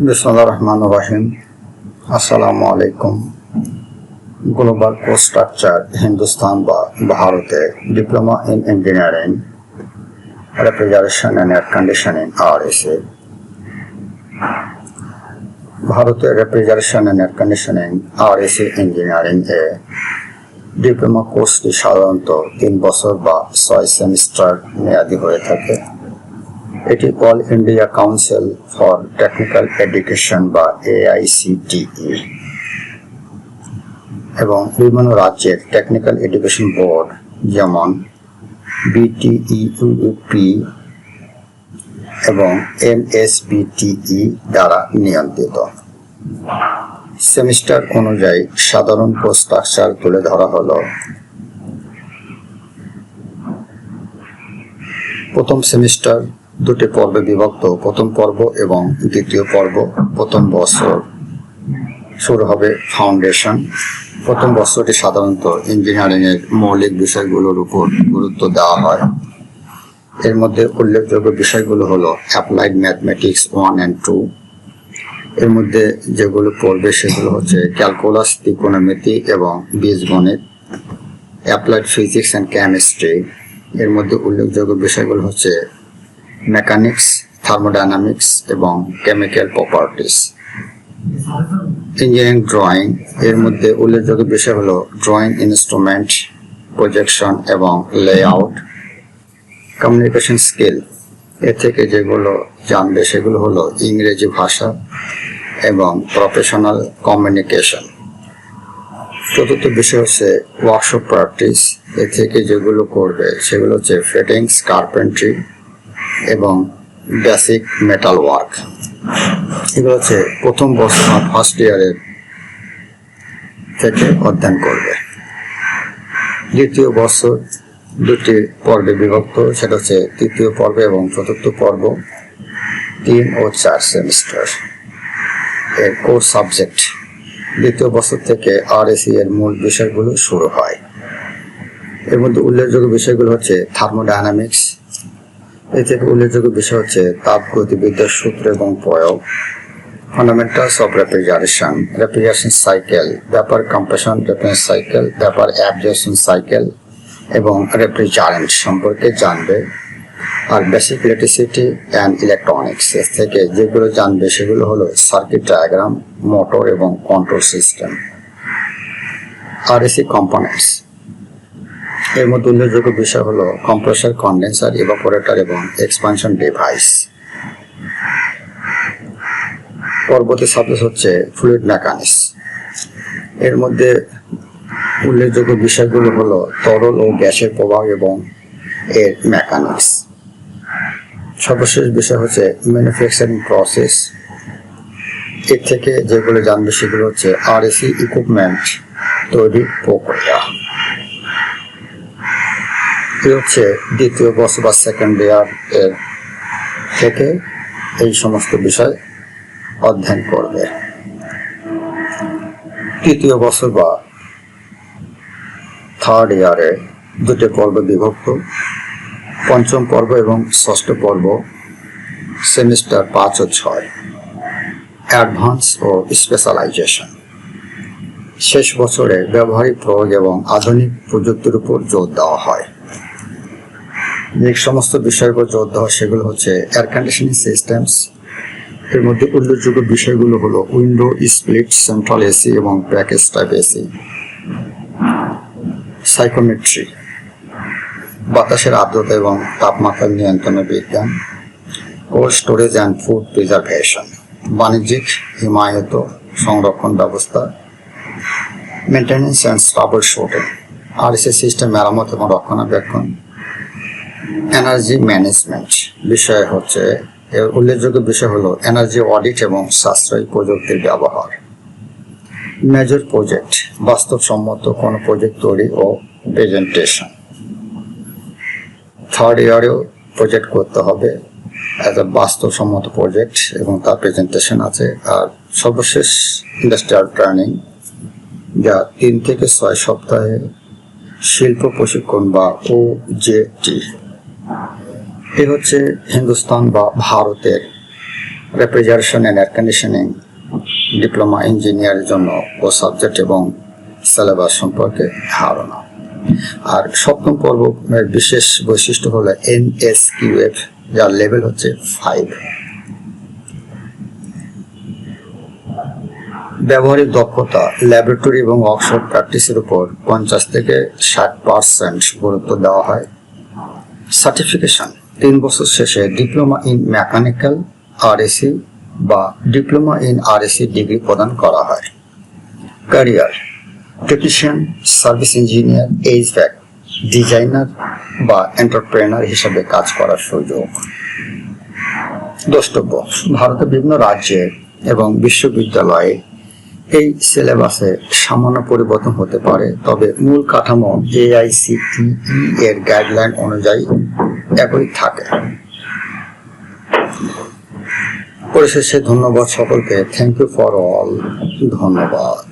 বিসমিল্লাহির রহমানির রহিম। আসসালামু আলাইকুম। গ্লোবাল কোর্স স্ট্রাকচার হিন্দুস্তান বা ভারতে diploma in engineering refrigeration and air conditioning RSA। ভারতের refrigeration and air conditioning RSA engineering A diploma কোর্সটি সাধারণত 3 বছর বা 6 সেমিস্টার মেয়াদী হয়ে থাকে। এটি all India council for technical education বা AICTE এবং বিভিন্ন রাজ্যের টেকনিক্যাল এডুকেশন বোর্ড যেমন BTEUP এবং MSBTE দ্বারা নিয়ন্ত্রিত। সেমিস্টার অনুযায়ী সাধারণ কোর্স স্ট্রাকচার তুলে ধরা হলো: প্রথম সেমিস্টার দুটি পর্বে বিভক্ত। প্রথম পর্ব এবং দ্বিতীয় পর্ব। প্রথম বছর শুরু হবে ফাউন্ডেশন। প্রথম বছরটি সাধারণত ইঞ্জিনিয়ারিং এর মৌলিক বিষয়গুলোর উপর গুরুত্ব দেওয়া হয়। এর মধ্যে উল্লেখযোগ্য বিষয়গুলো হলো অ্যাপ্লাইড ম্যাথমেটিক্স 1 and 2। এর মধ্যে যেগুলো পড়বে সেগুলো হচ্ছে ক্যালকুলাস, ত্রিকোণমিতি এবং বীজগণিত, অ্যাপ্লাইড ফিজিক্স অ্যান্ড কেমিস্ট্রি। এর মধ্যে উল্লেখযোগ্য বিষয়গুলো হচ্ছে মেকানিক্স, থার্মোডাইনামিক্স এবং কেমিক্যাল প্রপার্টিস। ইঞ্জিনিয়ারিং ড্রয়িং, এর মধ্যে উল্লেখযোগ্য বিষয় হলো ড্রয়িং ইনস্ট্রুমেন্ট, প্রজেকশন এবং লেআউট। কমিউনিকেশন স্কিল, এর থেকে যেগুলো জানবে সেগুলো হলো ইংরেজি ভাষা এবং প্রফেশনাল কমিউনিকেশন। চতুর্থ বিষয় হচ্ছে ওয়ার্কশপ প্র্যাকটিস। এর থেকে যেগুলো করবে সেগুলো হচ্ছে ফিটিংস, কার্পেন্ট্রি এবং বেসিক মেটাল ওয়ার্ক। এগুলো হচ্ছে প্রথম বছর ফার্স্ট ইয়ারের থেকে অধ্যয়ন করবে। দ্বিতীয় বছর দুটি পর্বে বিভক্ত, সেটা হচ্ছে তৃতীয় পর্ব এবং চতুর্থ পর্ব। 3 ও 4 সেমিস্টার এর কোর্স সাবজেক্ট। দ্বিতীয় বছর থেকে RSE এর মূল বিষয়গুলো শুরু হয়। এর মধ্যে উল্লেখযোগ্য বিষয়গুলো হচ্ছে থার্মোডাইনামিক্স। এর থেকে উল্লেখযোগ্য বিষয় হচ্ছে তাপগতিবিদ্যার সূত্র এবং প্রয়োগ, fundamentals of refrigeration, refrigeration cycle, ব্যাপার কম্প্রেশন রেফ্রিজারেশন সাইকেল, ব্যাপার অ্যাবজর্পশন সাইকেল এবং রেফ্রিজারেন্ট সম্পর্কে জানবে। আর বেসিক ইলেকট্রিসিটি অ্যান্ড ইলেকট্রনিক্স এর থেকে যেগুলো জানবে সেগুলো হলো সার্কিট ডায়াগ্রাম, মোটর এবং কন্ট্রোল সিস্টেম। RSE কম্পোনেন্টস, এর মধ্যে উল্লেখযোগ্য বিষয় হলো কম্প্রেসর, কন্ডেন্সার, ইভাপোরেটর এবং এক্সপানশন ডিভাইস। পরবর্তী সাবজেক্ট হচ্ছে ফ্লুইড মেকানিক্স। এর মধ্যে উল্লেখযোগ্য বিষয়গুলো হলো তরল ও গ্যাসের প্রবাহ এবং এর মেকানিক্স। সর্বশেষ বিষয় হচ্ছে ম্যানুফ্যাকচারিং প্রসেস। এর থেকে যেগুলো জানবে সেগুলো হচ্ছে RSE ইকুইপমেন্ট তৈরির প্রক্রিয়া। এই হচ্ছে দ্বিতীয় বছর বা সেকেন্ড ইয়ার এর থেকে এই সমস্ত বিষয় অধ্যয়ন করবে। তৃতীয় বছর বা থার্ড ইয়ারে দুটি পর্বে বিভক্ত। পঞ্চম পর্ব এবং ষষ্ঠ পর্ব, সেমিস্টার 5 ও 6। অ্যাডভান্স ও স্পেশালাইজেশন। শেষ বছরে ব্যবহারিক প্রয়োগ এবং আধুনিক প্রযুক্তির উপর জোর দেওয়া হয়। যে সমস্ত বিষয়ের উপর জোর দেওয়া সেগুলো হচ্ছে এয়ার কন্ডিশনিং সিস্টেমস। এর মধ্যে উল্লেখযোগ্য বিষয়গুলো হলো উইন্ডো, স্প্লিট, সেন্ট্রাল AC এবং প্যাকেজ টাইপ AC। সাইকোমেট্রি, বাতাসের আর্দ্রতা এবং তাপমাত্রা নিয়ন্ত্রণের বিজ্ঞান। Cold storage and food preservation, বাণিজ্যিক হিমায়িত সংরক্ষণ ব্যবস্থা। Maintenance and trouble shooting, RSE system মেরামত এবং রক্ষণাবেক্ষণ। এনার্জি ম্যানেজমেন্ট বিষয় হচ্ছে, এর উল্লেখযোগ্য বিষয় হলো এনার্জি অডিট এবং সাশ্রয়ী প্রযুক্তির ব্যবহার। মেজর প্রজেক্ট, বাস্তবসম্মত কোনো প্রজেক্ট তৈরি ও প্রেজেন্টেশন। থার্ড ইয়ারেও প্রজেক্ট করতে হবে অ্যাজ এ বাস্তবসম্মত প্রজেক্ট এবং তার প্রেজেন্টেশন আছে। আর সর্বশেষ ইন্ডাস্ট্রিয়াল ট্রেনিং, যা 3 থেকে 6 সপ্তাহে শিল্প প্রশিক্ষণ বা OJT। এ হচ্ছে হিন্দুস্তান বা ভারতের refrigeration and air conditioning diploma ইঞ্জিনিয়ারের জন্য ও সাবজেক্ট এবং সিলেবাস সম্পর্কে ধারণা। আর সপ্তম পর্বের বিশেষ বৈশিষ্ট্য হলো NSQF, যার লেভেল হচ্ছে 5। ব্যবহারিক দক্ষতা, ল্যাবরেটরি এবং ওয়ার্কশপ প্র্যাকটিসের উপর 50 থেকে 60% গুরুত্ব দেওয়া হয়। সার্টিফিকেশন, 3 বছর শেষে ডিপ্লোমা ইন মেকানিক্যাল RAC বা ডিপ্লোমা ইন RAC ডিগ্রি প্রদান করা হয়। Career, technician, service engineer, HVAC designer বা এন্টারপ্রেনার হিসেবে কাজ করার সুযোগ। দ্রষ্টব্য, ভারতের বিভিন্ন রাজ্যে এবং বিশ্ববিদ্যালয়ে এই সিলেবাসে সামান্য পরিবর্তন হতে পারে, তবে মূল কাঠামো AICTE এর গাইডলাইন অনুযায়ী একই থাকে। পরিশেষে ধন্যবাদ সকলকে। Thank you for all. ধন্যবাদ।